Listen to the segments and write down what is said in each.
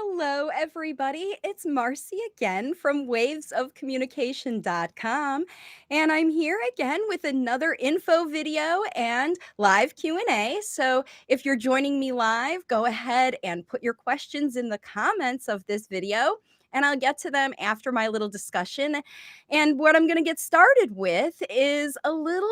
Hello, everybody. It's Marcy again from wavesofcommunication.com, and I'm here again with another info video and live Q&A. So if you're joining me live, go ahead and put your questions in the comments of this video, and I'll get to them after my little discussion. And what I'm going to get started with is a little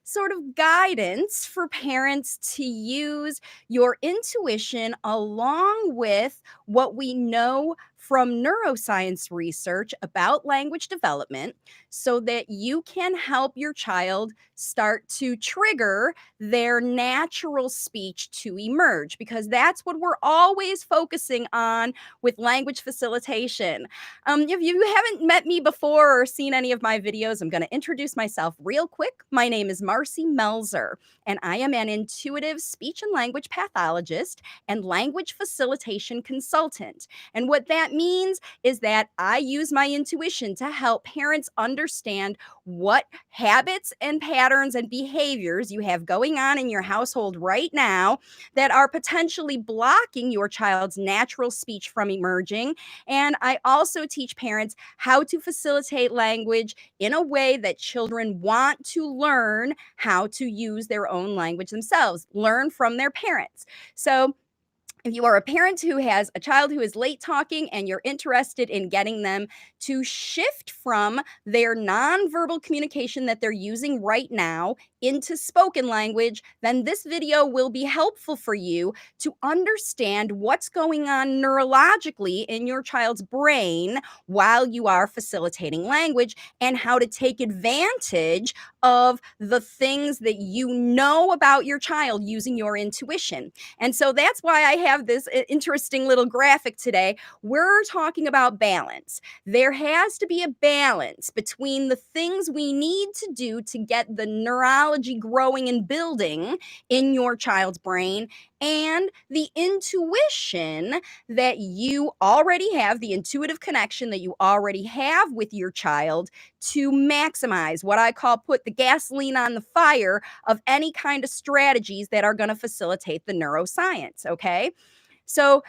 sort of guidance for parents to use your intuition along with what we know from neuroscience research about language development so that you can help your child start to trigger their natural speech to emerge, because that's what we're always focusing on with language facilitation. If you haven't met me before or seen any of my videos, I'm going to introduce myself real quick. My name is Marcy Melzer, and I am an intuitive speech and language pathologist and language facilitation consultant. And what that means is that I use my intuition to help parents understand what habits and patterns and behaviors you have going on in your household right now that are potentially blocking your child's natural speech from emerging. And I also teach parents how to facilitate language in a way that children want to learn how to use their own language themselves, learn from their parents. So if you are a parent who has a child who is late talking and you're interested in getting them to shift from their nonverbal communication that they're using right now into spoken language, then this video will be helpful for you to understand what's going on neurologically in your child's brain while you are facilitating language and how to take advantage of the things that you know about your child using your intuition. And so that's why I have this interesting little graphic today. We're talking about balance. There has to be a balance between the things we need to do to get the neurology growing and building in your child's brain and the intuition that you already have, the intuitive connection that you already have with your child to maximize what I call put the gasoline on the fire of any kind of strategies that are going to facilitate the neuroscience. Okay. So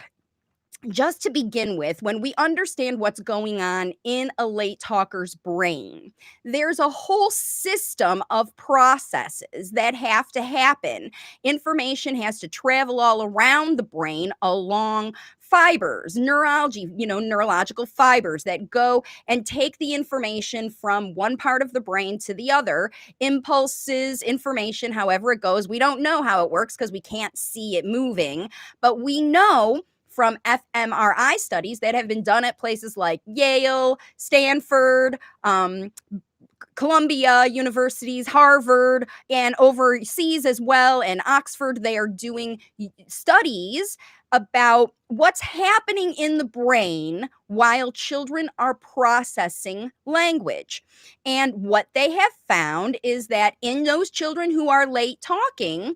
just to begin with, when we understand what's going on in a late talker's brain, there's a whole system of processes that have to happen. Information has to travel all around the brain along fibers, neurological fibers that go and take the information from one part of the brain to the other. Impulses, information, however it goes. We don't know how it works because we can't see it moving, but we know from fMRI studies that have been done at places like Yale, Stanford, Columbia universities, Harvard, and overseas as well, and Oxford. They are doing studies about what's happening in the brain while children are processing language. And what they have found is that in those children who are late talking,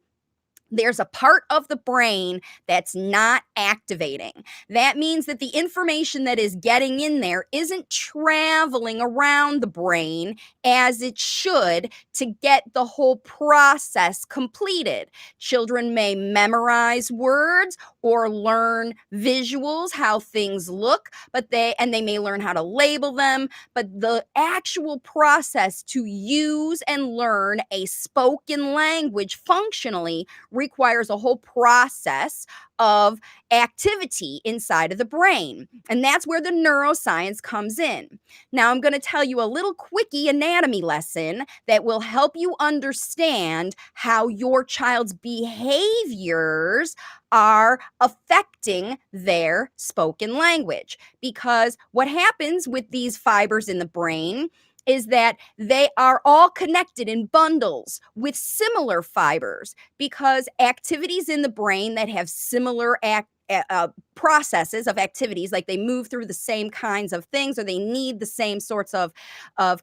there's a part of the brain that's not activating. That means that the information that is getting in there isn't traveling around the brain as it should to get the whole process completed. Children may memorize words or learn visuals, how things look, but they may learn how to label them, but the actual process to use and learn a spoken language functionally requires a whole process of activity inside of the brain. And that's where the neuroscience comes in. Now, I'm going to tell you a little quickie anatomy lesson that will help you understand how your child's behaviors are affecting their spoken language. Because what happens with these fibers in the brain is that they are all connected in bundles with similar fibers, because activities in the brain that have similar processes of activities, like they move through the same kinds of things or they need the same sorts of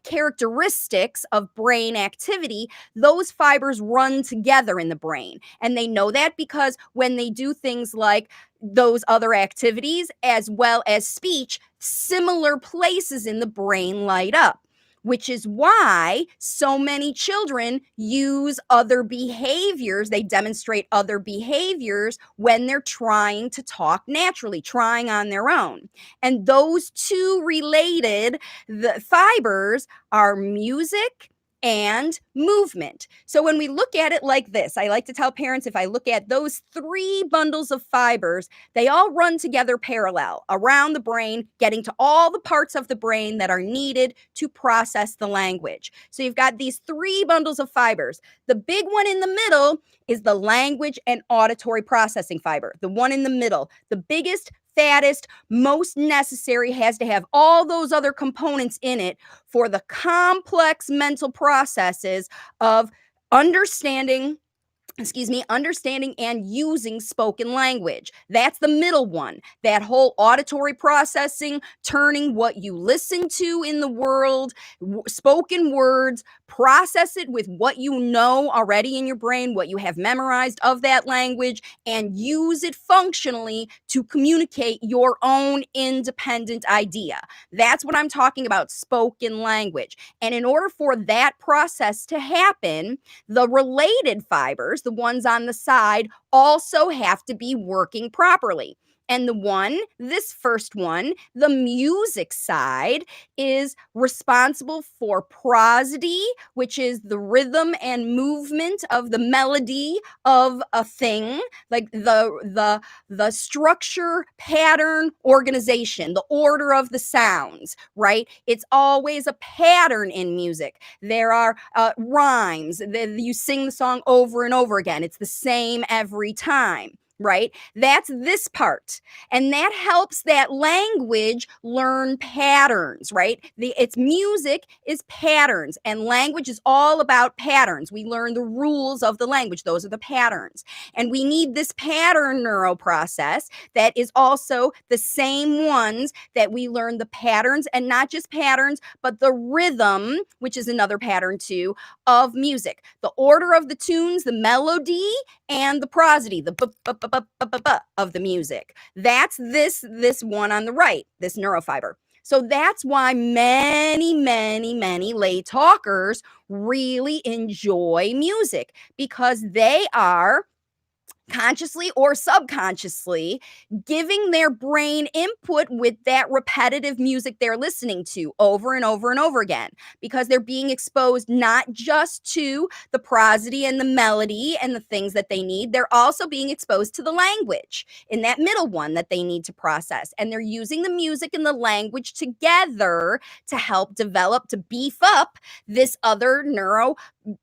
characteristics of brain activity, those fibers run together in the brain. And they know that because when they do things like those other activities as well as speech, similar places in the brain light up. which is why so many children use other behaviors. They demonstrate other behaviors when they're trying to talk naturally, trying on their own. And those two related the fibers are music and movement. So when we look at it like this, I like to tell parents, if I look at those 3 bundles of fibers, they all run together parallel around the brain, getting to all the parts of the brain that are needed to process the language. So you've got these 3 bundles of fibers. The big one in the middle is the language and auditory processing fiber. The one in the middle, the biggest, fattest, most necessary, has to have all those other components in it for the complex mental processes of understanding and using spoken language. That's the middle one. That whole auditory processing, turning what you listen to in the world, spoken words, process it with what you know already in your brain, what you have memorized of that language, and use it functionally to communicate your own independent idea. That's what I'm talking about, spoken language. And in order for that process to happen, the related fibers, the ones on the side, also have to be working properly. And this first one, the music side, is responsible for prosody, which is the rhythm and movement of the melody of a thing, like the structure, pattern, organization, the order of the sounds, right? It's always a pattern in music. There are rhymes. You sing the song over and over again. It's the same every time, right? That's this part. And that helps that language learn patterns, right? Its music is patterns, and language is all about patterns. We learn the rules of the language. Those are the patterns. And we need this pattern neuroprocess that is also the same ones that we learn the patterns, and not just patterns, but the rhythm, which is another pattern too, of music. The order of the tunes, the melody, and the prosody, the of the music. That's this one on the right, this neurofiber. So that's why many lay talkers really enjoy music, because they are consciously or subconsciously giving their brain input with that repetitive music they're listening to over and over and over again, because they're being exposed not just to the prosody and the melody and the things that they need, they're also being exposed to the language in that middle one that they need to process. And they're using the music and the language together to help develop, to beef up this other neuro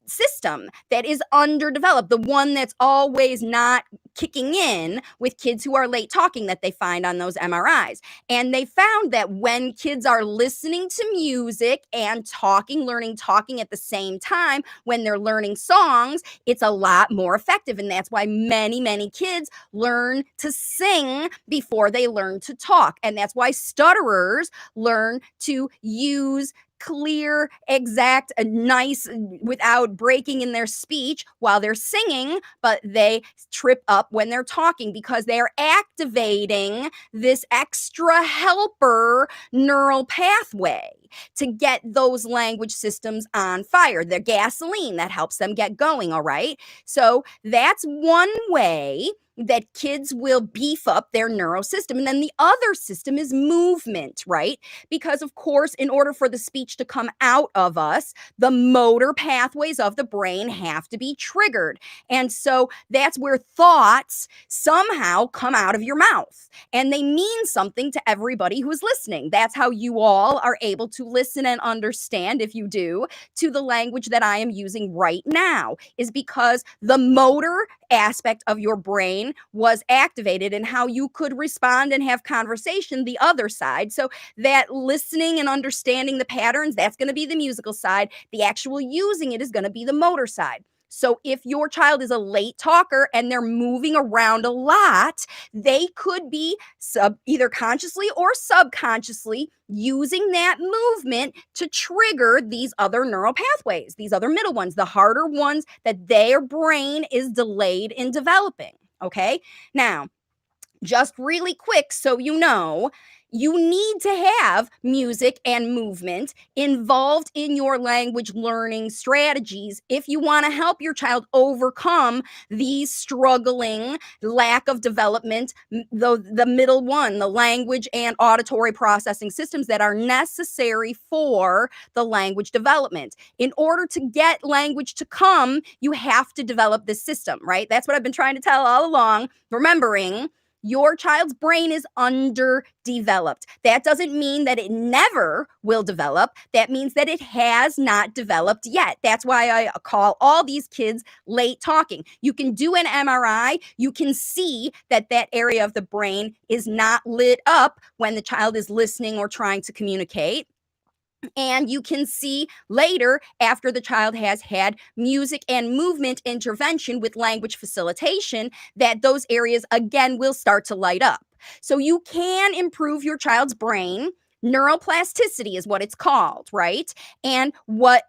system that is underdeveloped, the one that's always not kicking in with kids who are late talking that they find on those MRIs. And they found that when kids are listening to music and learning talking at the same time, when they're learning songs, it's a lot more effective. And that's why many kids learn to sing before they learn to talk. And that's why stutterers learn to use clear, exact, nice, without breaking in their speech while they're singing, but they trip up when they're talking, because they're activating this extra helper neural pathway to get those language systems on fire. They're gasoline that helps them get going, all right? So that's one way that kids will beef up their neural system. And then the other system is movement, right? Because of course, in order for the speech to come out of us, the motor pathways of the brain have to be triggered. And so that's where thoughts somehow come out of your mouth, and they mean something to everybody who's listening. That's how you all are able to listen and understand, if you do, to the language that I am using right now, is because the motor aspect of your brain was activated, and how you could respond and have conversation, the other side. So that listening and understanding the patterns, that's going to be the musical side. The actual using it is going to be the motor side. So if your child is a late talker and they're moving around a lot, they could be either consciously or subconsciously using that movement to trigger these other neural pathways, these other middle ones, the harder ones that their brain is delayed in developing. Okay. Now, Just really quick, so you know, you need to have music and movement involved in your language learning strategies if you want to help your child overcome these struggling lack of development, the middle one, the language and auditory processing systems that are necessary for the language development. In order to get language to come, you have to develop this system, right? That's what I've been trying to tell all along, remembering your child's brain is underdeveloped. That doesn't mean that it never will develop. That means that it has not developed yet. That's why I call all these kids late talking. You can do an MRI. You can see that that area of the brain is not lit up when the child is listening or trying to communicate. And you can see later, after the child has had music and movement intervention with language facilitation, that those areas again will start to light up. So you can improve your child's brain. Neuroplasticity is what it's called, right? And what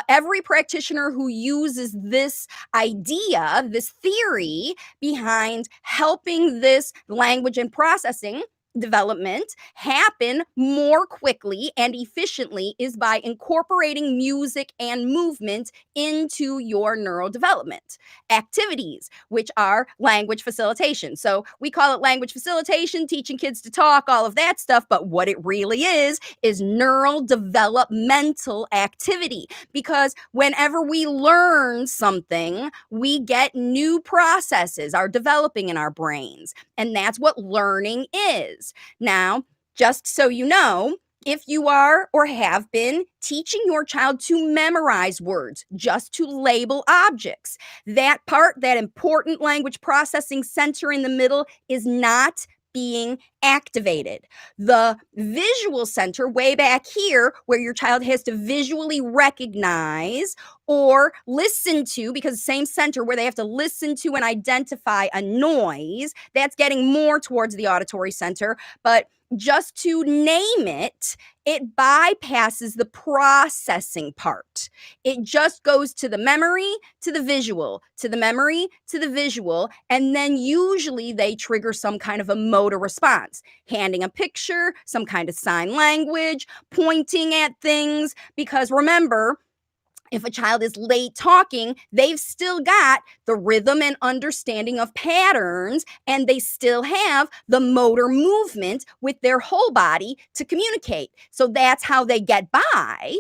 every practitioner who uses this idea, this theory behind helping this language and processing development happen more quickly and efficiently is by incorporating music and movement into your neurodevelopment activities, which are language facilitation. So we call it language facilitation, teaching kids to talk, all of that stuff. But what it really is neural developmental activity. Because whenever we learn something, we get new processes are developing in our brains. And that's what learning is. Now, just so you know, if you are or have been teaching your child to memorize words, just to label objects, that part, that important language processing center in the middle, is not being activated. The visual center way back here, where your child has to visually recognize or listen to, because the same center where they have to listen to and identify a noise, that's getting more towards the auditory center. But just to name it, it bypasses the processing part. It just goes to the memory, to the visual, to the memory, to the visual, and then usually they trigger some kind of a motor response, handing a picture, some kind of sign language, pointing at things, because remember, if a child is late talking, they've still got the rhythm and understanding of patterns, and they still have the motor movement with their whole body to communicate. So that's how they get by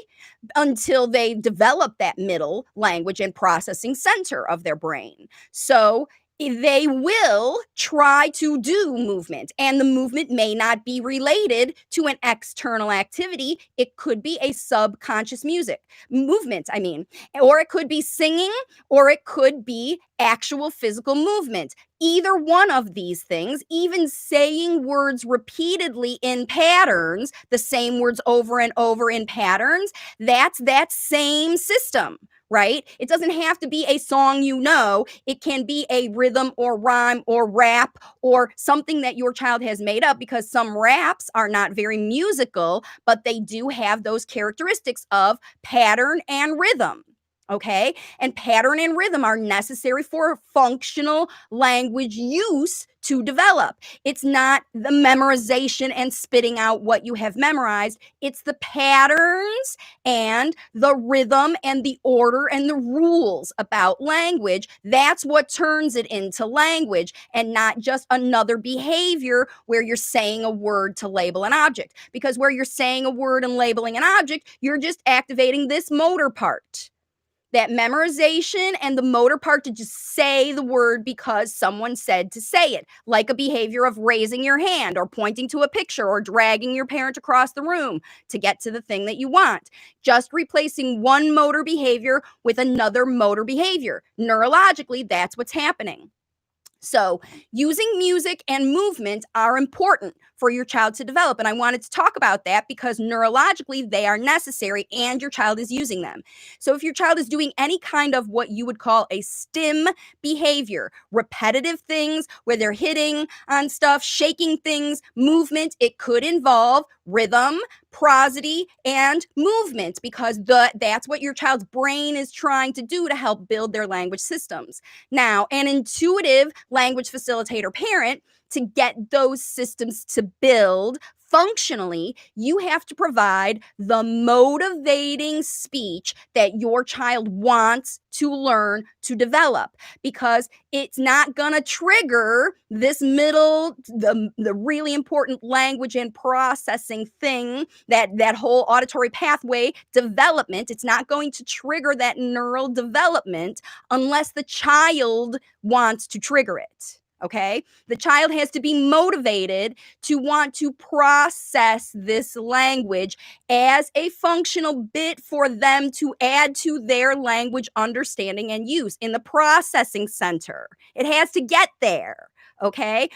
until they develop that middle language and processing center of their brain. So they will try to do movement, and the movement may not be related to an external activity. It could be a subconscious movement, or it could be singing, or it could be actual physical movement. Either one of these things, even saying words repeatedly in patterns, the same words over and over in patterns, that's that same system, right? It doesn't have to be a song you know. It can be a rhythm or rhyme or rap or something that your child has made up, because some raps are not very musical, but they do have those characteristics of pattern and rhythm. Okay? And pattern and rhythm are necessary for functional language use to develop. It's not the memorization and spitting out what you have memorized. It's the patterns and the rhythm and the order and the rules about language. That's what turns it into language, and not just another behavior where you're saying a word to label an object. Because where you're saying a word and labeling an object, you're just activating this motor part. That memorization and the motor part to just say the word because someone said to say it, like a behavior of raising your hand or pointing to a picture or dragging your parent across the room to get to the thing that you want. Just replacing one motor behavior with another motor behavior. Neurologically, that's what's happening. So using music and movement are important for your child to develop. And I wanted to talk about that because neurologically they are necessary and your child is using them. So if your child is doing any kind of what you would call a STIM behavior, repetitive things where they're hitting on stuff, shaking things, movement, it could involve rhythm, prosody and movement, because that's what your child's brain is trying to do to help build their language systems. Now, an intuitive language facilitator parent, to get those systems to build functionally, you have to provide the motivating speech that your child wants to learn to develop, because it's not going to trigger this middle, the really important language and processing thing, that whole auditory pathway development. It's not going to trigger that neural development unless the child wants to trigger it. Okay? The child has to be motivated to want to process this language as a functional bit for them to add to their language understanding and use in the processing center. It has to get there. Okay?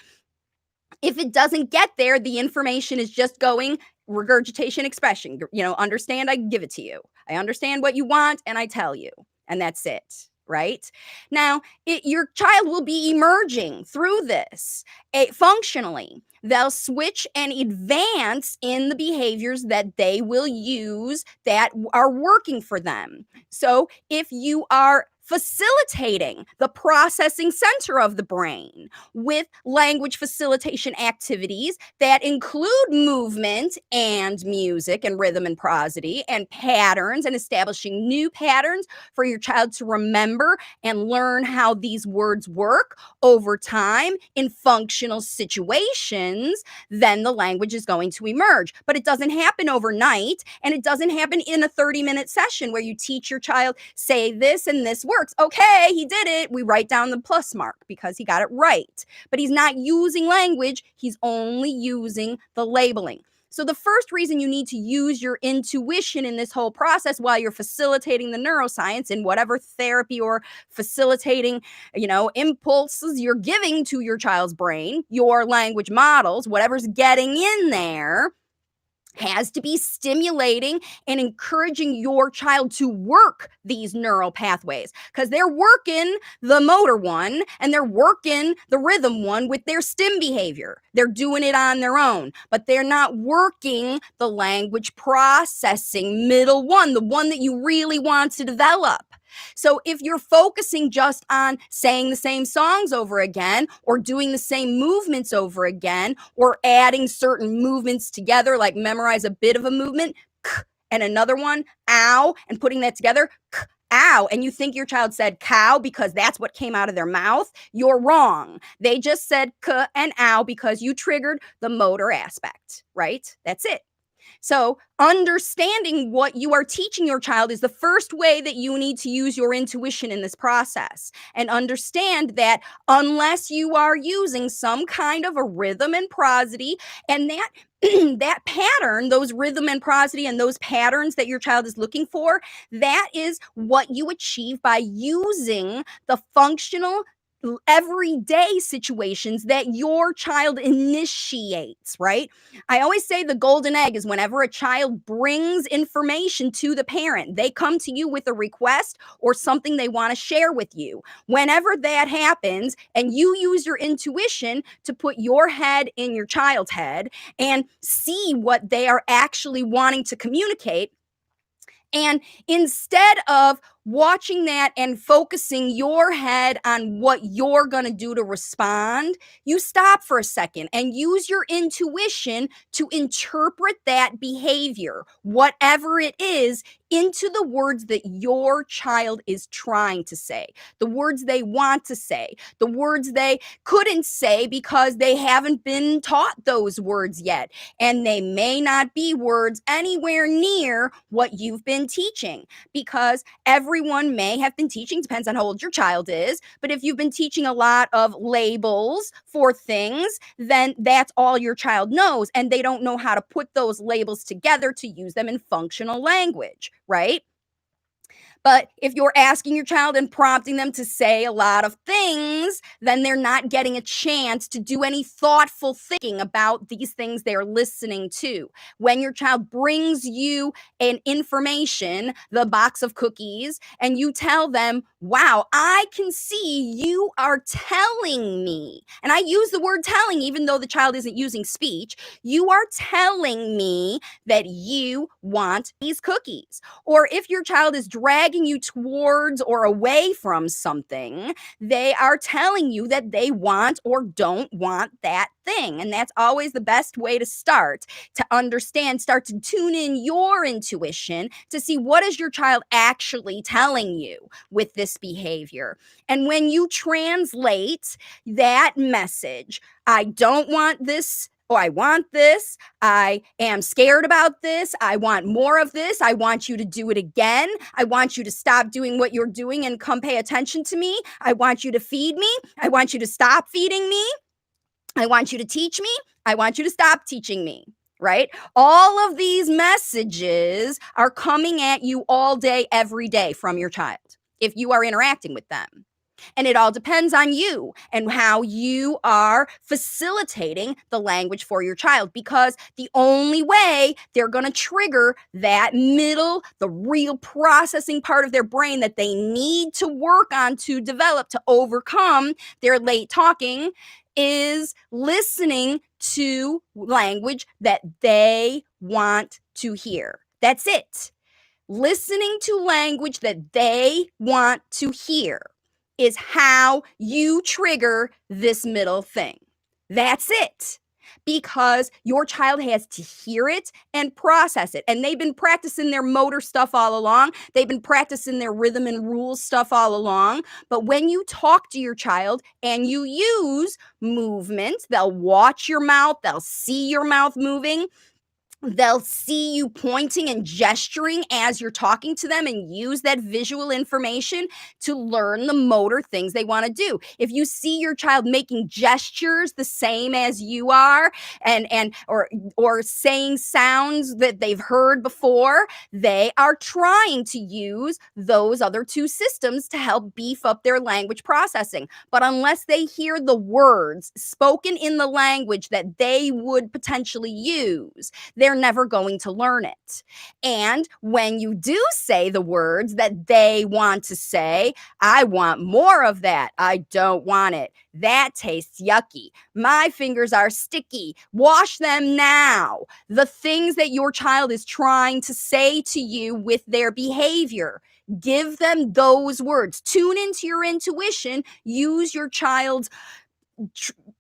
If it doesn't get there, the information is just going regurgitation, expression. Understand, I give it to you. I understand what you want, and I tell you. And that's it. Right? Now, your child will be emerging through this functionally. They'll switch and advance in the behaviors that they will use that are working for them. So if you are facilitating the processing center of the brain with language facilitation activities that include movement and music and rhythm and prosody and patterns, and establishing new patterns for your child to remember and learn how these words work over time in functional situations, then the language is going to emerge. But it doesn't happen overnight, and it doesn't happen in a 30-minute session where you teach your child, say this and this works. Okay, he did it. We write down the plus mark because he got it right. But he's not using language. He's only using the labeling. So the first reason you need to use your intuition in this whole process while you're facilitating the neuroscience in whatever therapy or facilitating, impulses you're giving to your child's brain, your language models, whatever's getting in there, has to be stimulating and encouraging your child to work these neural pathways, because they're working the motor one and they're working the rhythm one with their stim behavior. They're doing it on their own, but they're not working the language processing middle one, the one that you really want to develop. So if you're focusing just on saying the same songs over again, or doing the same movements over again, or adding certain movements together, like memorize a bit of a movement, and another one, ow, and putting that together, ow, and you think your child said cow because that's what came out of their mouth, you're wrong. They just said k and ow because you triggered the motor aspect, right? That's it. So understanding what you are teaching your child is the first way that you need to use your intuition in this process, and understand that unless you are using some kind of a rhythm and prosody, and that that pattern, those rhythm and prosody and those patterns that your child is looking for, that is what you achieve by using the functional everyday situations that your child initiates, right? I always say the golden egg is whenever a child brings information to the parent, they come to you with a request or something they want to share with you. Whenever that happens and you use your intuition to put your head in your child's head and see what they are actually wanting to communicate, and instead of watching that and focusing your head on what you're going to do to respond, you stop for a second and use your intuition to interpret that behavior, whatever it is, into the words that your child is trying to say, the words they want to say, the words they couldn't say because they haven't been taught those words yet. And they may not be words anywhere near what you've been teaching, because everyone may have been teaching, depends on how old your child is, but if you've been teaching a lot of labels for things, then that's all your child knows, and they don't know how to put those labels together to use them in functional language, right? But if you're asking your child and prompting them to say a lot of things, then they're not getting a chance to do any thoughtful thinking about these things they're listening to. When your child brings you an information, the box of cookies, and you tell them, wow, I can see you are telling me, and I use the word telling even though the child isn't using speech, you are telling me that you want these cookies. Or if your child is dragging you towards or away from something, they are telling you that they want or don't want that thing. And that's always the best way to start, to understand, start to tune in your intuition to see what is your child actually telling you with this behavior. And when you translate that message, I don't want this, or I want this, I am scared about this, I want more of this, I want you to do it again, I want you to stop doing what you're doing and come pay attention to me, I want you to feed me, I want you to stop feeding me, I want you to teach me, I want you to stop teaching me, right? All of these messages are coming at you all day, every day from your child if you are interacting with them. And it all depends on you and how you are facilitating the language for your child, because the only way they're going to trigger that middle, the real processing part of their brain that they need to work on to develop, to overcome their late talking, is listening to language that they want to hear. That's it. Listening to language that they want to hear is how you trigger this middle thing. That's it. Because your child has to hear it and process it. And they've been practicing their motor stuff all along. They've been practicing their rhythm and rules stuff all along. But when you talk to your child and you use movement, they'll watch your mouth, they'll see your mouth moving. They'll see you pointing and gesturing as you're talking to them and use that visual information to learn the motor things they want to do. If you see your child making gestures the same as you are or saying sounds that they've heard before, they are trying to use those other two systems to help beef up their language processing. But unless they hear the words spoken in the language that they would potentially use, they're never going to learn it. And when you do say the words that they want to say, I want more of that, I don't want it, that tastes yucky, my fingers are sticky, wash them now. The things that your child is trying to say to you with their behavior, give them those words. Tune into your intuition. Use your child's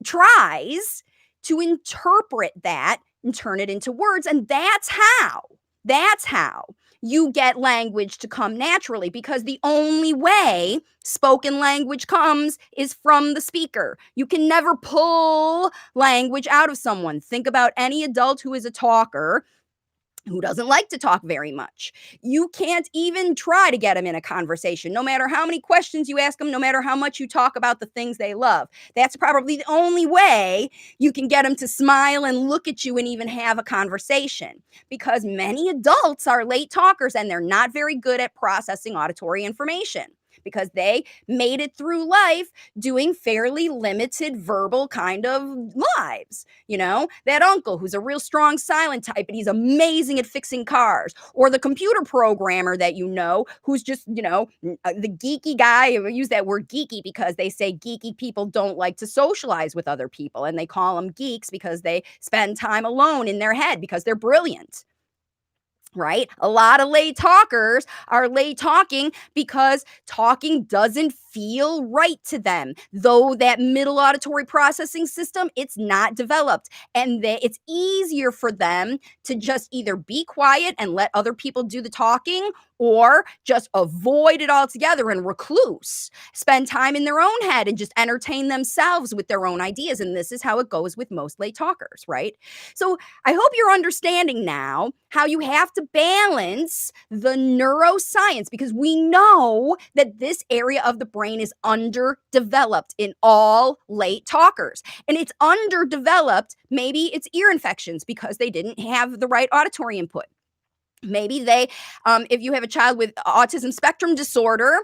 tries to interpret that and turn it into words. And that's how you get language to come naturally, because the only way spoken language comes is from the speaker. You can never pull language out of someone. Think about any adult who is a talker who doesn't like to talk very much. You can't even try to get them in a conversation, no matter how many questions you ask them, no matter how much you talk about the things they love. That's probably the only way you can get them to smile and look at you and even have a conversation, because many adults are late talkers and they're not very good at processing auditory information, because they made it through life doing fairly limited verbal kind of lives. You know, that uncle who's a real strong silent type and he's amazing at fixing cars, or the computer programmer that you know who's just, the geeky guy. I use that word geeky because they say geeky people don't like to socialize with other people, and they call them geeks because they spend time alone in their head because they're brilliant. Right? A lot of late talkers are late talking because talking doesn't feel right to them. Though that middle auditory processing system, it's not developed. And it's easier for them to just either be quiet and let other people do the talking, or just avoid it altogether and recluse, spend time in their own head and just entertain themselves with their own ideas. And this is how it goes with most late talkers, right? So I hope you're understanding now how you have to balance the neuroscience, because we know that this area of the brain is underdeveloped in all late talkers. And it's underdeveloped, maybe it's ear infections because they didn't have the right auditory input. Maybe they, if you have a child with autism spectrum disorder,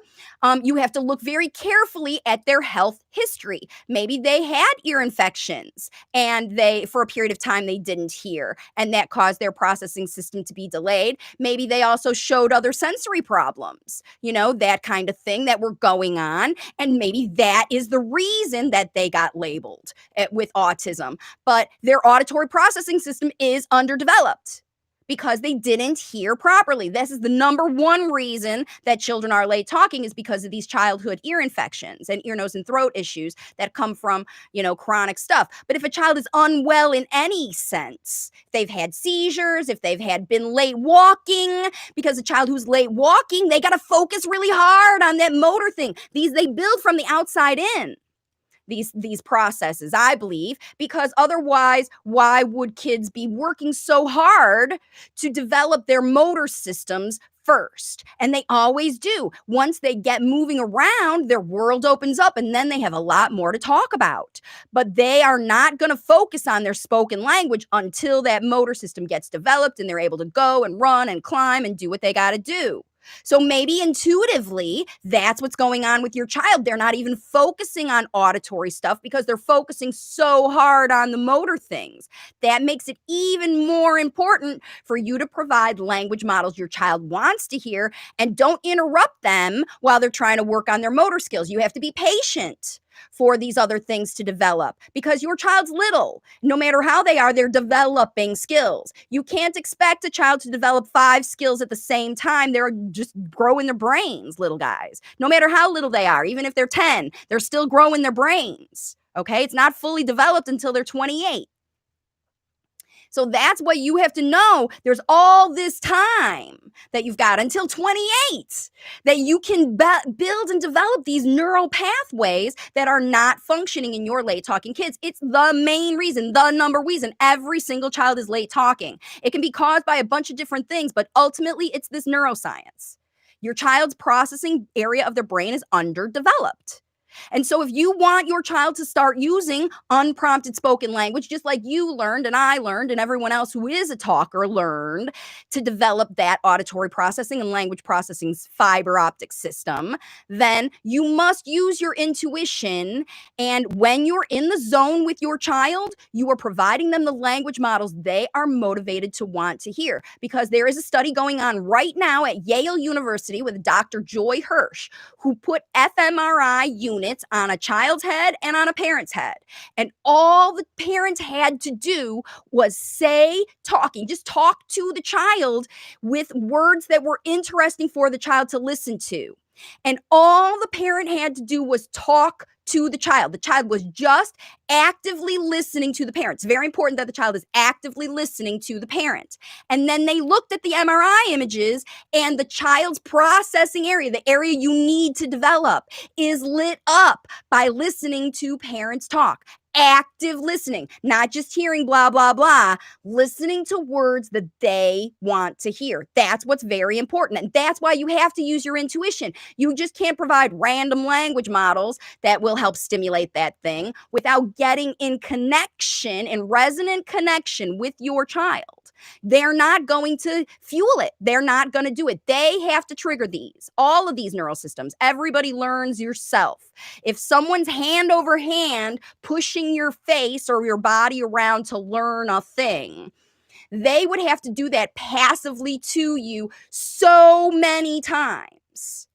you have to look very carefully at their health history. Maybe they had ear infections and for a period of time, they didn't hear, and that caused their processing system to be delayed. Maybe they also showed other sensory problems, that kind of thing that were going on. And maybe that is the reason that they got labeled with autism. But their auditory processing system is underdeveloped because they didn't hear properly. This is the number one reason that children are late talking, is because of these childhood ear infections and ear, nose, and throat issues that come from, chronic stuff. But if a child is unwell in any sense, they've had seizures, if they've been late walking, because a child who's late walking, they got to focus really hard on that motor thing. They build from the outside in. These processes, I believe, because otherwise, why would kids be working so hard to develop their motor systems first? And they always do. Once they get moving around, their world opens up, and then they have a lot more to talk about. But they are not going to focus on their spoken language until that motor system gets developed and they're able to go and run and climb and do what they got to do. So maybe intuitively, that's what's going on with your child. They're not even focusing on auditory stuff because they're focusing so hard on the motor things. That makes it even more important for you to provide language models your child wants to hear, and don't interrupt them while they're trying to work on their motor skills. You have to be patient for these other things to develop, because your child's little. No matter how they are, they're developing skills. You can't expect a child to develop 5 skills at the same time. They're just growing their brains, little guys. No matter how little they are, even if they're 10, they're still growing their brains. Okay? It's not fully developed until they're 28. So that's what you have to know. There's all this time that you've got until 28 that you can build and develop these neural pathways that are not functioning in your late talking kids. It's the main reason, the number reason every single child is late talking. It can be caused by a bunch of different things, but ultimately it's this neuroscience. Your child's processing area of their brain is underdeveloped. And so if you want your child to start using unprompted spoken language, just like you learned and I learned and everyone else who is a talker learned to develop that auditory processing and language processing's fiber optic system, then you must use your intuition. And when you're in the zone with your child, you are providing them the language models they are motivated to want to hear. Because there is a study going on right now at Yale University with Dr. Joy Hirsch, who put fMRI units on a child's head and on a parent's head. And all the parents had to do was just talk to the child with words that were interesting for the child to listen to. And all the parent had to do was talk to the child. The child was just actively listening to the parent. It's very important that the child is actively listening to the parent. And then they looked at the MRI images, and the child's processing area, the area you need to develop, is lit up by listening to parents talk. Active listening, not just hearing blah, blah, blah, listening to words that they want to hear. That's what's very important. And that's why you have to use your intuition. You just can't provide random language models that will help stimulate that thing without getting in connection, in resonant connection with your child. They're not going to fuel it. They're not going to do it. They have to trigger all of these neural systems. Everybody learns yourself. If someone's hand over hand pushing your face or your body around to learn a thing, they would have to do that passively to you so many times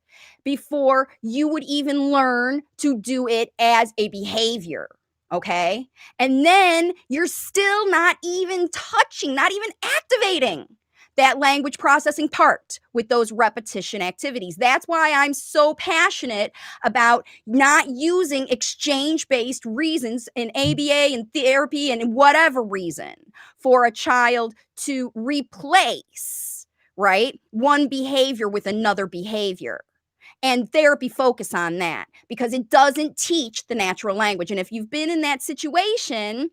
before you would even learn to do it as a behavior. Okay? And then you're still not even touching, not even activating that language processing part with those repetition activities. That's why I'm so passionate about not using exchange-based reasons in ABA and therapy and whatever reason for a child to replace, right, one behavior with another behavior. And therapy focus on that because it doesn't teach the natural language. And if you've been in that situation,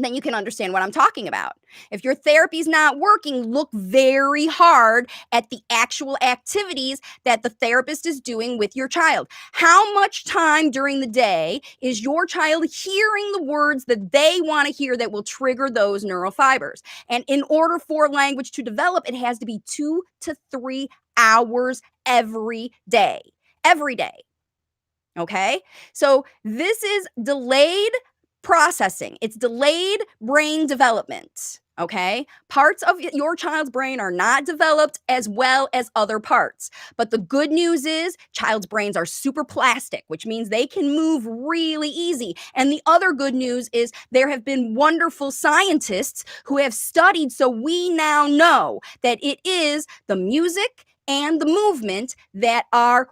then you can understand what I'm talking about. If your therapy is not working, look very hard at the actual activities that the therapist is doing with your child. How much time during the day is your child hearing the words that they want to hear that will trigger those neural fibers? And in order for language to develop, it has to be 2 to 3 hours every day. Every day. Okay? So this is delayed processing. It's delayed brain development. Okay? Parts of your child's brain are not developed as well as other parts. But the good news is child's brains are super plastic, which means they can move really easy. And the other good news is there have been wonderful scientists who have studied, so we now know that it is the music and the movement that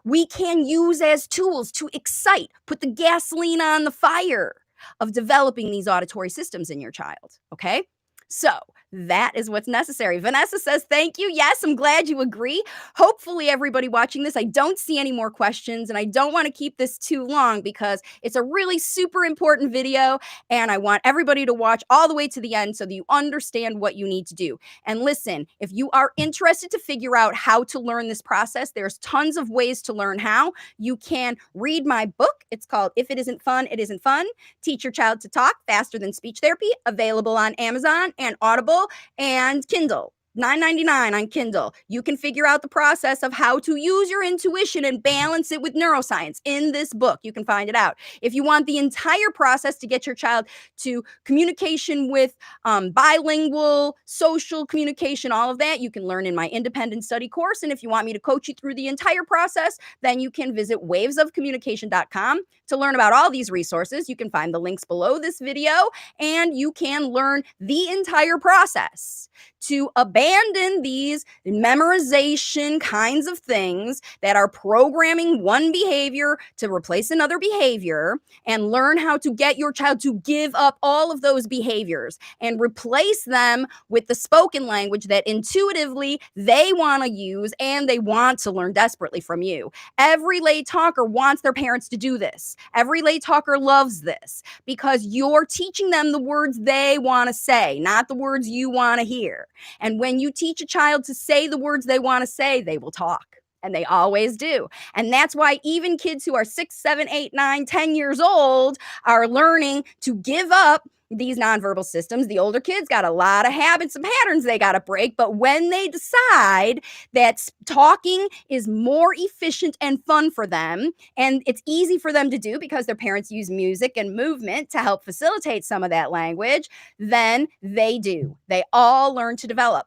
we can use as tools to excite, put the gasoline on the fire of developing these auditory systems in your child, okay? So that is what's necessary. Vanessa says, thank you. Yes, I'm glad you agree. Hopefully everybody watching this, I don't see any more questions, and I don't want to keep this too long because it's a really super important video, and I want everybody to watch all the way to the end so that you understand what you need to do. And listen, if you are interested to figure out how to learn this process, there's tons of ways to learn how. You can read my book. It's called If It Isn't Fun, It Isn't Fun. Teach Your Child to Talk Faster Than Speech Therapy, available on Amazon and Audible and Kindle. $9.99 on Kindle. You can figure out the process of how to use your intuition and balance it with neuroscience in this book. You can find it out. If you want the entire process to get your child to communication with bilingual, social communication, all of that, you can learn in my independent study course. And if you want me to coach you through the entire process, then you can visit wavesofcommunication.com to learn about all these resources. You can find the links below this video, and you can learn the entire process to abandon these memorization kinds of things that are programming one behavior to replace another behavior, and learn how to get your child to give up all of those behaviors and replace them with the spoken language that intuitively they want to use and they want to learn desperately from you. Every late talker wants their parents to do this. Every late talker loves this because you're teaching them the words they want to say, not the words you want to hear. And when you teach a child to say the words they want to say, they will talk. And they always do. And that's why even kids who are 6, 7, 8, 9, 10 years old are learning to give up these nonverbal systems. The older kids got a lot of habits and patterns they got to break. But when they decide that talking is more efficient and fun for them, and it's easy for them to do because their parents use music and movement to help facilitate some of that language, then they do. They all learn to develop.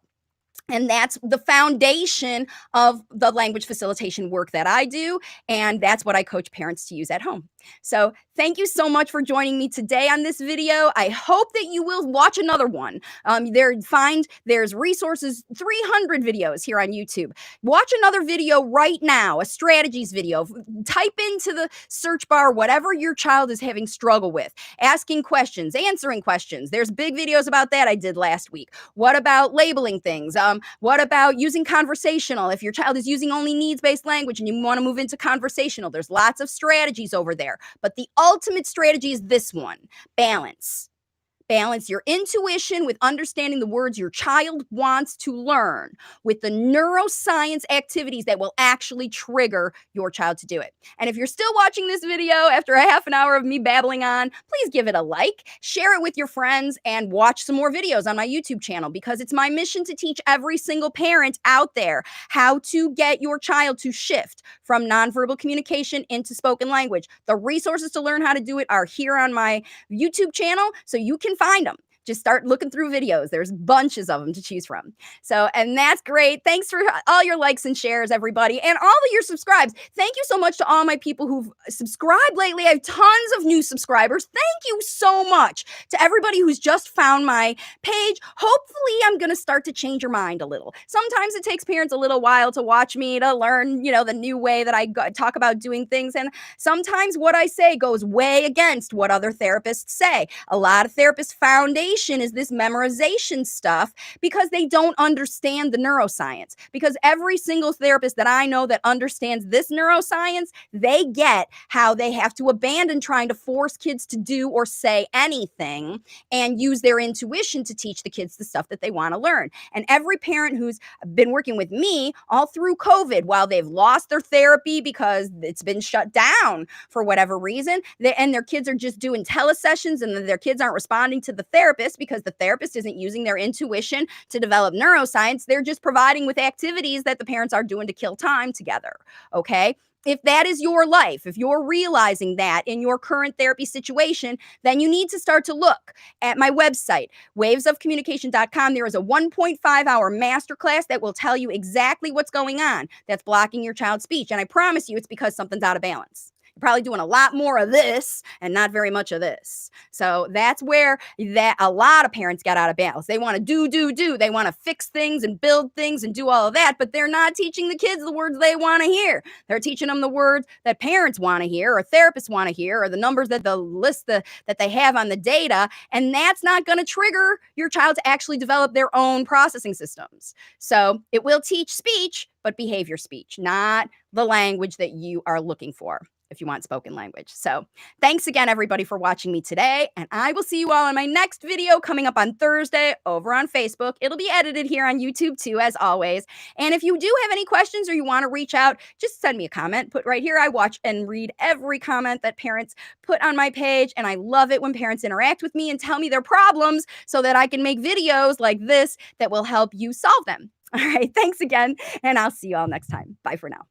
And that's the foundation of the language facilitation work that I do. And that's what I coach parents to use at home. So thank you so much for joining me today on this video. I hope that you will watch another one. There's resources, 300 videos here on YouTube. Watch another video right now, a strategies video. Type into the search bar whatever your child is having struggle with. Asking questions, answering questions. There's big videos about that I did last week. What about labeling things? What about using conversational? If your child is using only needs-based language and you want to move into conversational, there's lots of strategies over there. But the ultimate strategy is this one: balance. Balance your intuition with understanding the words your child wants to learn with the neuroscience activities that will actually trigger your child to do it. And if you're still watching this video after a half an hour of me babbling on, please give it a like, share it with your friends, and watch some more videos on my YouTube channel, because it's my mission to teach every single parent out there how to get your child to shift from nonverbal communication into spoken language. The resources to learn how to do it are here on my YouTube channel, so you can find them. Just start looking through videos. There's bunches of them to choose from. And that's great. Thanks for all your likes and shares, everybody, and all of your subscribes. Thank you so much to all my people who've subscribed lately. I have tons of new subscribers. Thank you so much to everybody who's just found my page. Hopefully, I'm going to start to change your mind a little. Sometimes it takes parents a little while to watch me, to learn, the new way that I talk about doing things. And sometimes what I say goes way against what other therapists say. A lot of therapists' foundation facilitation is this memorization stuff because they don't understand the neuroscience. Because every single therapist that I know that understands this neuroscience, they get how they have to abandon trying to force kids to do or say anything and use their intuition to teach the kids the stuff that they want to learn. And every parent who's been working with me all through COVID, while they've lost their therapy because it's been shut down for whatever reason, and their kids are just doing telesessions and their kids aren't responding to the therapist because the therapist isn't using their intuition to develop neuroscience. They're just providing with activities that the parents are doing to kill time together. Okay. If that is your life, if you're realizing that in your current therapy situation, then you need to start to look at my website, wavesofcommunication.com. There is a 1.5-hour masterclass that will tell you exactly what's going on that's blocking your child's speech. And I promise you, it's because something's out of balance. You're probably doing a lot more of this and not very much of this. So that's where that a lot of parents got out of balance. They want to do. They want to fix things and build things and do all of that, but they're not teaching the kids the words they want to hear. They're teaching them the words that parents want to hear or therapists want to hear or the numbers that that they have on the data. And that's not going to trigger your child to actually develop their own processing systems. So it will teach speech, but behavior speech, not the language that you are looking for if you want spoken language. So thanks again, everybody, for watching me today. And I will see you all in my next video coming up on Thursday over on Facebook. It'll be edited here on YouTube too, as always. And if you do have any questions or you want to reach out, just send me a comment. Put right here. I watch and read every comment that parents put on my page. And I love it when parents interact with me and tell me their problems so that I can make videos like this that will help you solve them. All right. Thanks again. And I'll see you all next time. Bye for now.